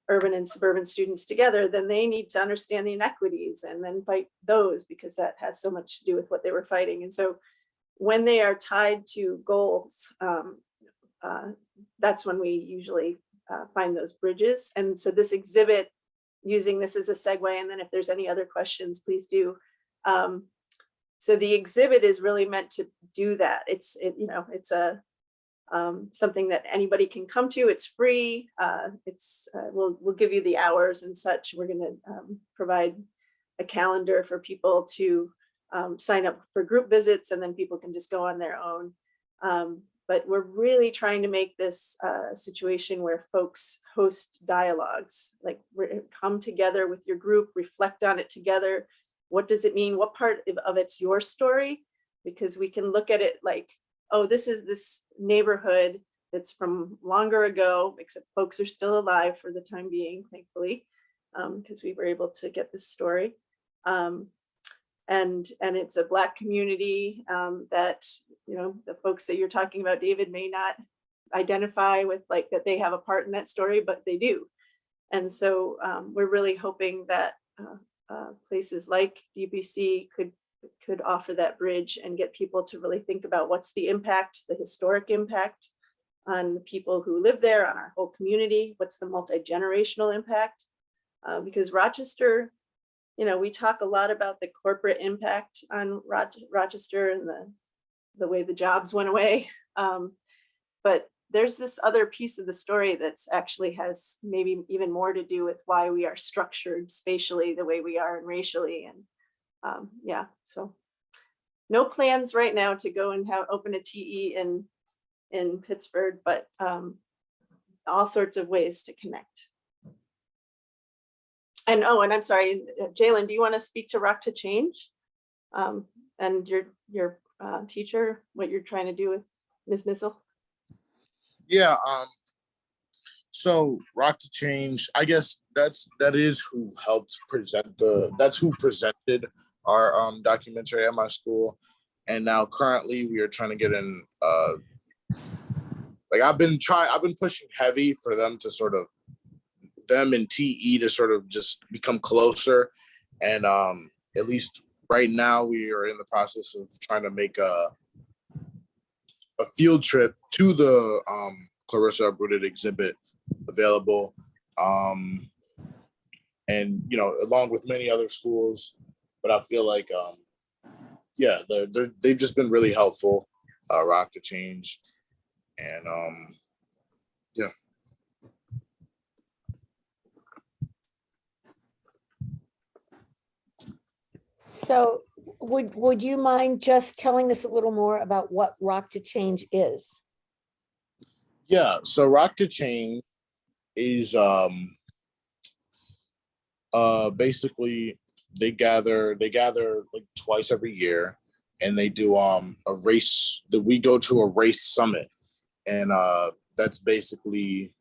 urban and suburban students together, then they need to understand the inequities and then fight those, because that has so much to do with what they were fighting. And so when they are tied to goals, that's when we usually find those bridges. And so this exhibit, using this as a segue, and then if there's any other questions, please do. So the exhibit is really meant to do that. It's a something that anybody can come to. It's free. We'll give you the hours and such. We're going to provide a calendar for people to sign up for group visits, and then people can just go on their own. But we're really trying to make this a situation where folks host dialogues, like come together with your group, reflect on it together. What does it mean? What part of it's your story? Because we can look at it like, oh, this is this neighborhood that's from longer ago, except folks are still alive for the time being, thankfully, because we were able to get this story. And it's a Black community that, the folks that you're talking about, David, may not identify with, like, that they have a part in that story, but they do. And so we're really hoping that places like DBC could offer that bridge and get people to really think about what's the impact, the historic impact on the people who live there, on our whole community, what's the multi-generational impact, because Rochester, we talk a lot about the corporate impact on Rochester and the way the jobs went away. But there's this other piece of the story that's actually has maybe even more to do with why we are structured spatially the way we are and racially. And so no plans right now to go and open a TE in Pittsburgh, but all sorts of ways to connect. And I'm sorry, Jalen, do you want to speak to Rock to Change and your teacher, what you're trying to do with Ms. Missile? Yeah, so Rock to Change, I guess that is who helped present that's who presented our documentary at my school. And now currently we are trying to get in, I've been pushing heavy for them to them and TE to sort of just become closer. And at least right now we are in the process of trying to make a field trip to the Clarissa Uprooted exhibit available. And, along with many other schools, but I feel like, they've just been really helpful, Rock to Change. And So would you mind just telling us a little more about what Rock to Change is? Yeah, so Rock to Change is basically they gather like twice every year, and they do a race that we go to a race summit, and that's basically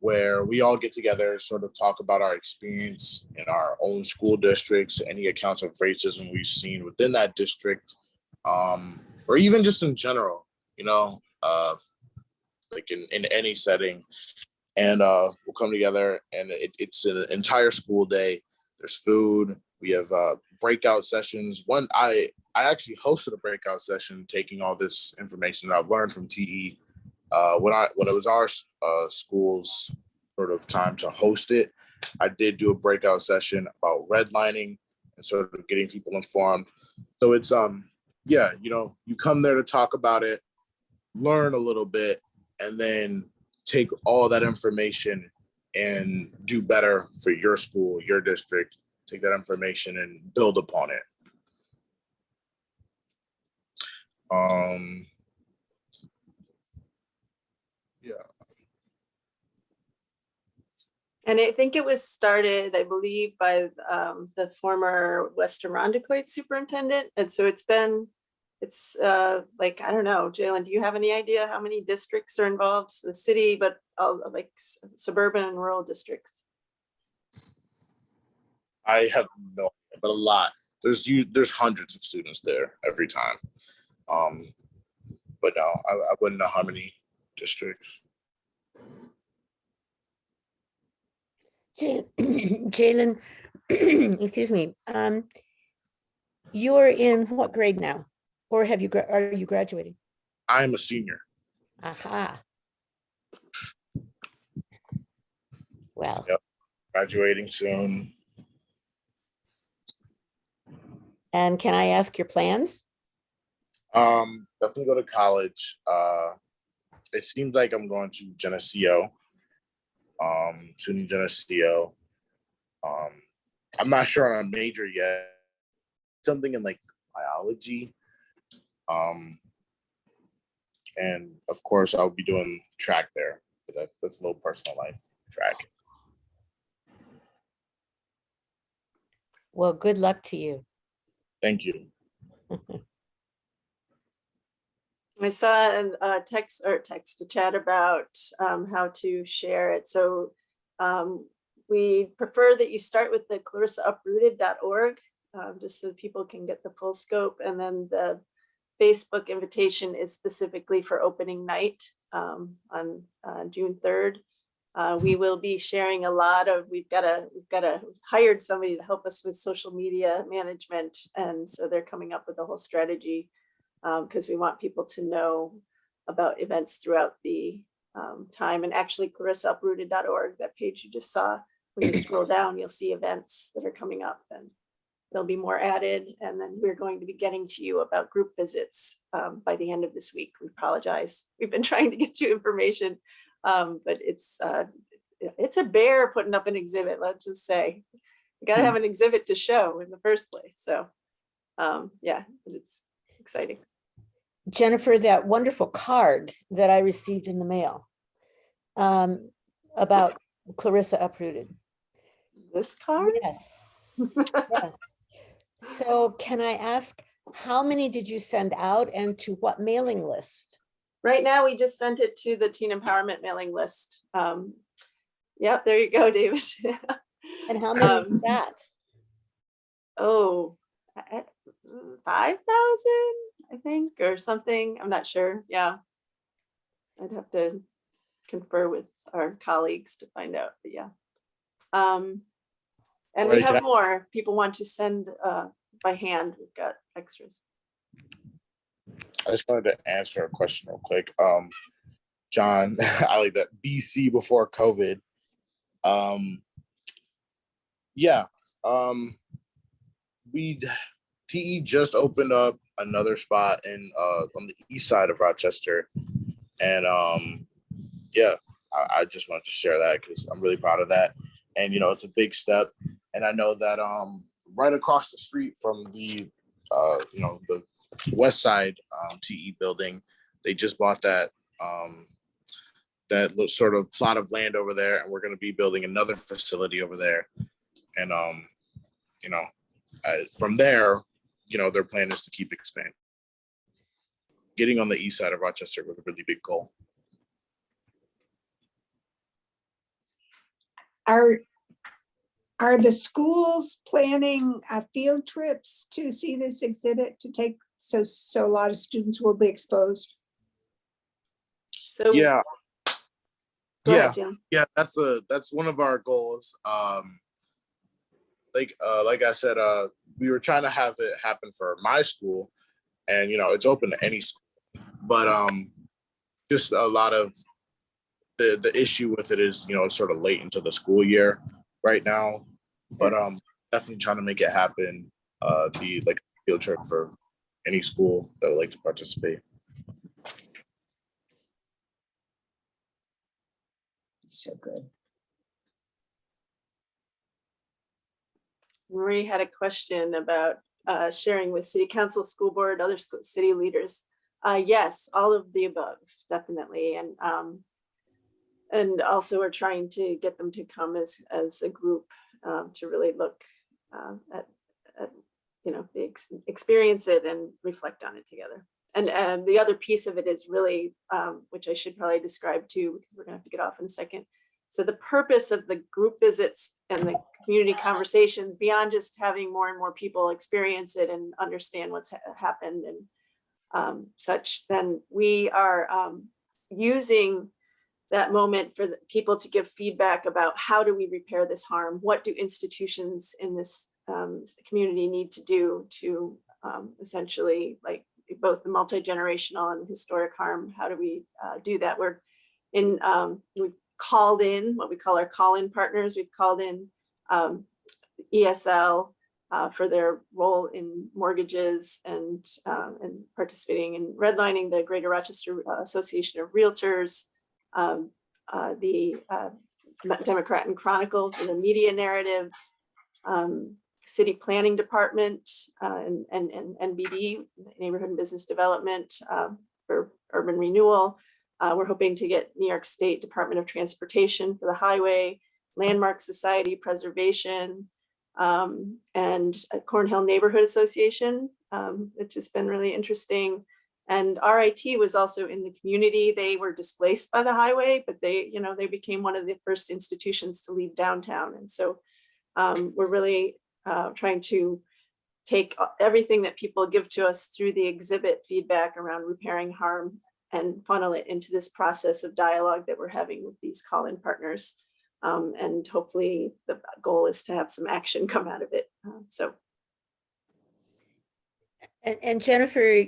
where we all get together, sort of talk about our experience in our own school districts, any accounts of racism we've seen within that district, or even just in general, like in any setting. And we'll come together, and it's an entire school day. There's food, We have breakout sessions. I actually hosted a breakout session, taking all this information that I've learned from TE when it was our school's sort of time to host it. I did do a breakout session about redlining and sort of getting people informed. So it's yeah, you come there to talk about it, learn a little bit, and then take all that information and do better for your school, your district. Take that information and build upon it. Yeah. And I think it was started, I believe, by the former Western Rondequoit superintendent. And so it's like, I don't know, Jalen, do you have any idea how many districts are involved? The city, but like suburban and rural districts. I have no idea, but a lot. There's hundreds of students there every time. But no, I wouldn't know how many districts. Jalen, excuse me. You're in what grade now? Or are you graduating? I'm a senior. Aha. Well. Yep. Graduating soon. And can I ask your plans? Definitely go to college. It seems like I'm going to Geneseo. SUNY Geneseo. I'm not sure on a major yet. Something in like biology. And of course I'll be doing track there. That's a little personal life track. Well, good luck to you. Thank you. I saw a text a chat about how to share it. So we prefer that you start with the clarissauprooted.org, just so people can get the full scope. And then the Facebook invitation is specifically for opening night on June 3rd. We will be sharing a lot of, we've hired somebody to help us with social media management. And so they're coming up with a whole strategy because we want people to know about events throughout the time. And actually clarissauprooted.org, that page you just saw, when you scroll down, you'll see events that are coming up, and there'll be more added. And then we're going to be getting to you about group visits by the end of this week. We apologize. We've been trying to get you information, but it's a bear putting up an exhibit, let's just say. You got to have an exhibit to show in the first place. So yeah, it's exciting. Jennifer, that wonderful card that I received in the mail about Clarissa Uprooted. This card? Yes. Yes. So can I ask, how many did you send out and to what mailing list? Right now, we just sent it to the Teen Empowerment mailing list. Yep, there you go, David. And how many is that? Oh, 5,000, I think, or something. I'm not sure. Yeah. I'd have to confer with our colleagues to find out, but yeah. And we have more. If people want to send by hand, we've got extras. I just wanted to answer a question real quick. John, I like that. BC before COVID. Yeah. TE just opened up another spot on the east side of Rochester. And yeah, I just wanted to share that because I'm really proud of that. And it's a big step. And I know that right across the street from the the west side TE building, they just bought that sort of plot of land over there, and we're going to be building another facility over there. And from there, their plan is to keep expanding. Getting on the east side of Rochester was a really big goal. Are the schools planning field trips to see this exhibit to take so a lot of students will be exposed? So yeah, Go ahead, Jim. that's one of our goals. like I said, we were trying to have it happen for my school, and it's open to any school, but just a lot of the issue with it is it's sort of late into the school year right now, but definitely trying to make it happen, be like a field trip for any school that would like to participate. So good. Marie had a question about sharing with city council, school board, other city leaders. Yes, all of the above, definitely. And also we're trying to get them to come as a group to really look at experience it and reflect on it together. And the other piece of it is really, which I should probably describe too, because we're gonna have to get off in a second. So the purpose of the group visits and the community conversations, beyond just having more and more people experience it and understand what's happened and such, then we are using that moment for the people to give feedback about how do we repair this harm? What do institutions in this community need to do to essentially, like, both the multi-generational and historic harm? How do we do that? We've called in what we call our call-in partners. We've called in ESL for their role in mortgages and participating in redlining, the Greater Rochester Association of Realtors, the Democrat and Chronicle for the media narratives, City Planning Department and NBD, Neighborhood and Business Development for urban renewal. We're hoping to get New York State Department of Transportation for the highway, Landmark Society Preservation, and Cornhill Neighborhood Association, which has been really interesting. And RIT was also in the community. They were displaced by the highway, but they became one of the first institutions to leave downtown. And so we're really trying to take everything that people give to us through the exhibit feedback around repairing harm and funnel it into this process of dialogue that we're having with these call-in partners. And hopefully the goal is to have some action come out of it. And Jennifer,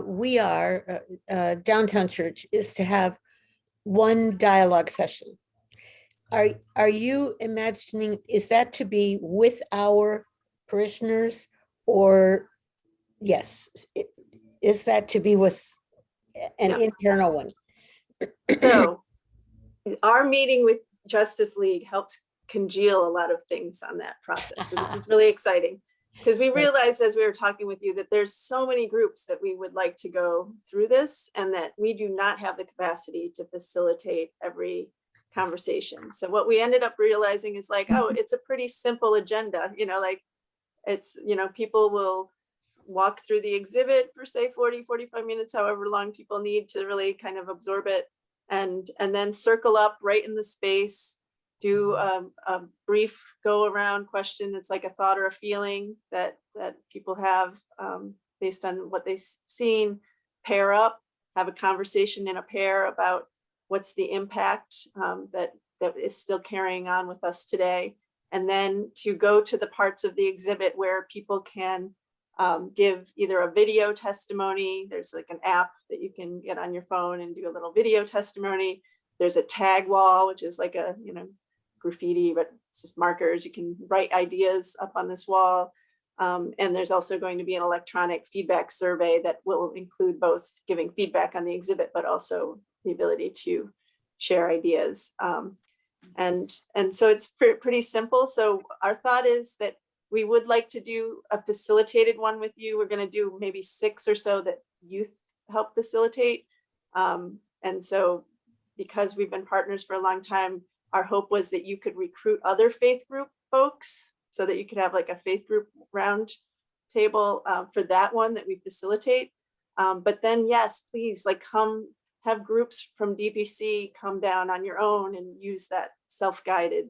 we are, Downtown Church is to have one dialogue session. Are you imagining, is that to be with our parishioners, or yes, is that to be with an internal one? So our meeting with Justice League helped congeal a lot of things on that process. So this is really exciting, because we realized as we were talking with you that there's so many groups that we would like to go through this, and that we do not have the capacity to facilitate every conversation. So what we ended up realizing is like, oh, it's a pretty simple agenda, like it's, people will walk through the exhibit for say 40-45 minutes, however long people need to really kind of absorb it, and then circle up right in the space, do a brief go around question that's like a thought or a feeling that people have based on what they've seen, pair up, have a conversation in a pair about what's the impact that is still carrying on with us today, and then to go to the parts of the exhibit where people can give either a video testimony. There's like an app that you can get on your phone and do a little video testimony. There's a tag wall, which is like a, graffiti, but it's just markers. You can write ideas up on this wall. And there's also going to be an electronic feedback survey that will include both giving feedback on the exhibit, but also the ability to share ideas. And so it's pretty simple. So our thought is that we would like to do a facilitated one with you. We're going to do maybe 6 or so that youth help facilitate. And so because we've been partners for a long time, our hope was that you could recruit other faith group folks so that you could have like a faith group round table for that one that we facilitate. But then, yes, please, like, come have groups from DPC come down on your own and use that self-guided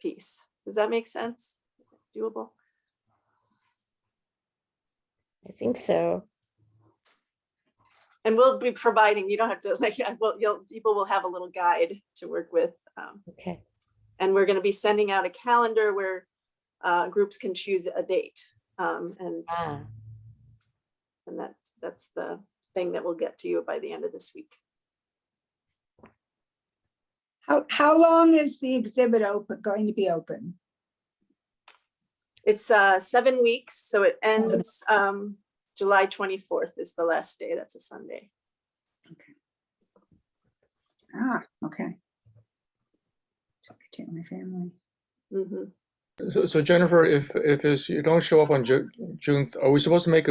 piece. Does that make sense? Doable? I think so. And we'll be providing, you don't have to, like, people will have a little guide to work with. Okay. And we're going to be sending out a calendar where groups can choose a date. And that's the thing that we'll get to you by the end of this week. How long is the exhibit going to be open? It's 7 weeks, so it ends July 24th is the last day. That's a Sunday. Okay. Talk to my family. So Jennifer, if you don't show up on June, are we supposed to make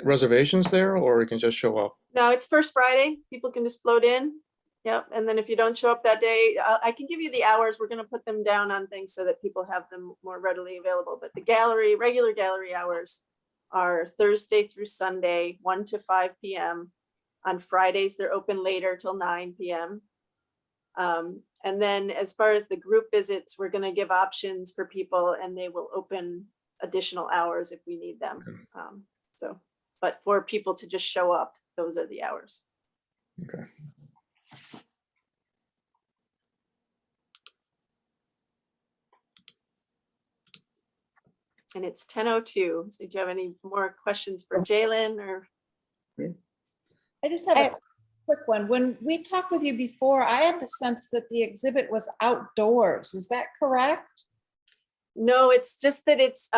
reservations there, or you can just show up? No, it's first Friday. People can just float in. Yep. And then if you don't show up that day, I can give you the hours. We're going to put them down on things so that people have them more readily available. But the regular gallery hours are Thursday through Sunday, 1 to 5 p.m. On Fridays, they're open later till 9 p.m. And then as far as the group visits, we're going to give options for people, and they will open additional hours if we need them. But for people to just show up, those are the hours. Okay. And it's 10:02. So do you have any more questions for Jalen or? I just have a quick one. When we talked with you before, I had the sense that the exhibit was outdoors. Is that correct? No, it's just that it's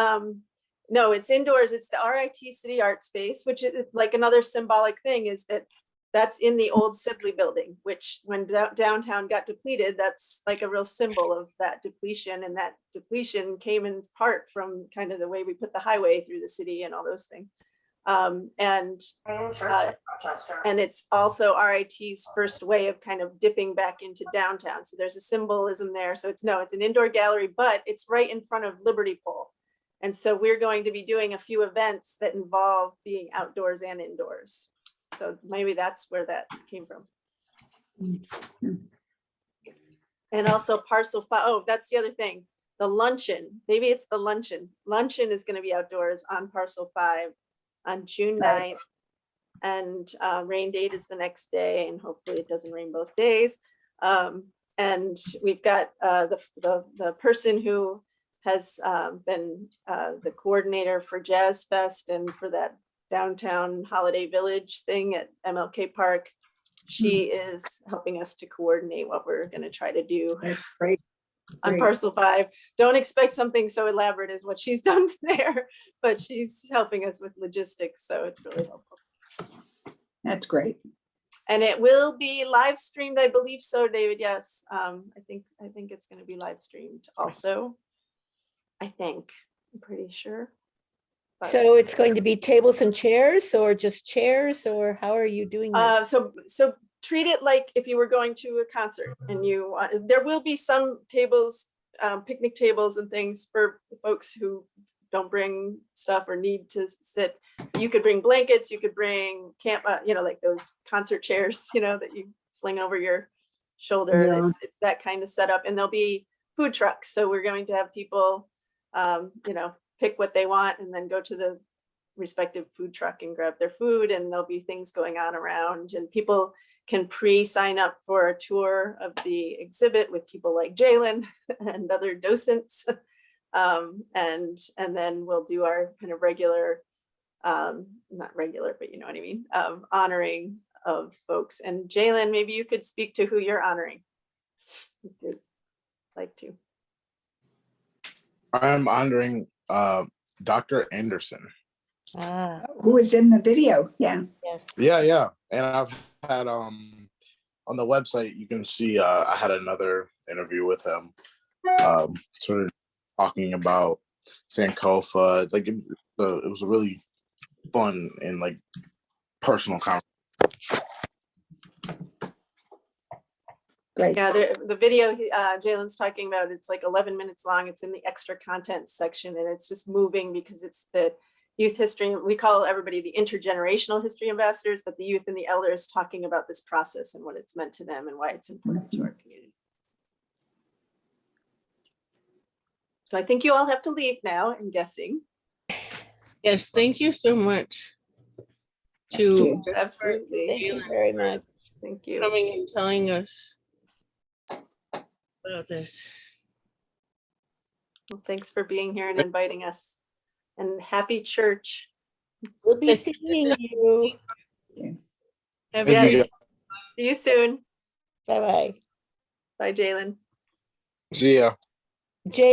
no, it's indoors. It's the RIT City Art Space, which is like another symbolic thing is that that's in the old Sibley building, which when downtown got depleted, that's like a real symbol of that depletion. And that depletion came in part from kind of the way we put the highway through the city and all those things. And it's also RIT's first way of kind of dipping back into downtown. So there's a symbolism there. So it's an indoor gallery, but it's right in front of Liberty Pole. And so we're going to be doing a few events that involve being outdoors and indoors. So maybe that's where that came from. And also parcel 5. Oh, that's the other thing. The luncheon, maybe it's the luncheon. Luncheon is going to be outdoors on parcel 5 on June 9th. And rain date is the next day, and hopefully it doesn't rain both days. And we've got the person who has been the coordinator for Jazz Fest and for that downtown holiday village thing at MLK Park. She is helping us to coordinate what we're going to try to do. That's great. On parcel 5. Don't expect something so elaborate as what she's done there, but she's helping us with logistics, so it's really helpful. That's great. And it will be live streamed, I believe so, David. Yes, I think it's going to be live streamed also. I'm pretty sure. But, So it's going to be tables and chairs, or just chairs, or how are you doing that? So treat it like if you were going to a concert, and there will be some tables, picnic tables and things for folks who don't bring stuff or need to sit. You could bring blankets, you could bring like those concert chairs, that you sling over your shoulder. Yeah. It's that kind of setup, and there'll be food trucks. So we're going to have people, pick what they want and then go to the respective food truck and grab their food. And there'll be things going on around, and people can pre-sign up for a tour of the exhibit with people like Jalen and other docents. And then we'll do our kind of regular, not regular, but you know what I mean, honoring of folks. And Jalen, maybe you could speak to who you're honoring. If you'd like to. I'm honoring Dr. Anderson. Who was in the video? Yeah. Yes. Yeah. And I've had on the website, you can see I had another interview with him, sort of talking about Sankofa. Like it was a really fun and like personal conversation. Great. Yeah, the video Jalen's talking about, it's like 11 minutes long. It's in the extra content section, and it's just moving because it's the youth history. We call everybody the intergenerational history ambassadors, but the youth and the elders talking about this process and what it's meant to them and why it's important to our community. So I think you all have to leave now, I'm guessing. Yes, thank you so much to Absolutely. Thank you very much. Thank you. coming and telling us about this. Well, thanks for being here and inviting us. And happy church. We'll be seeing you. Yes. See you soon. Bye-bye. Bye, Jalen. See ya. Jay.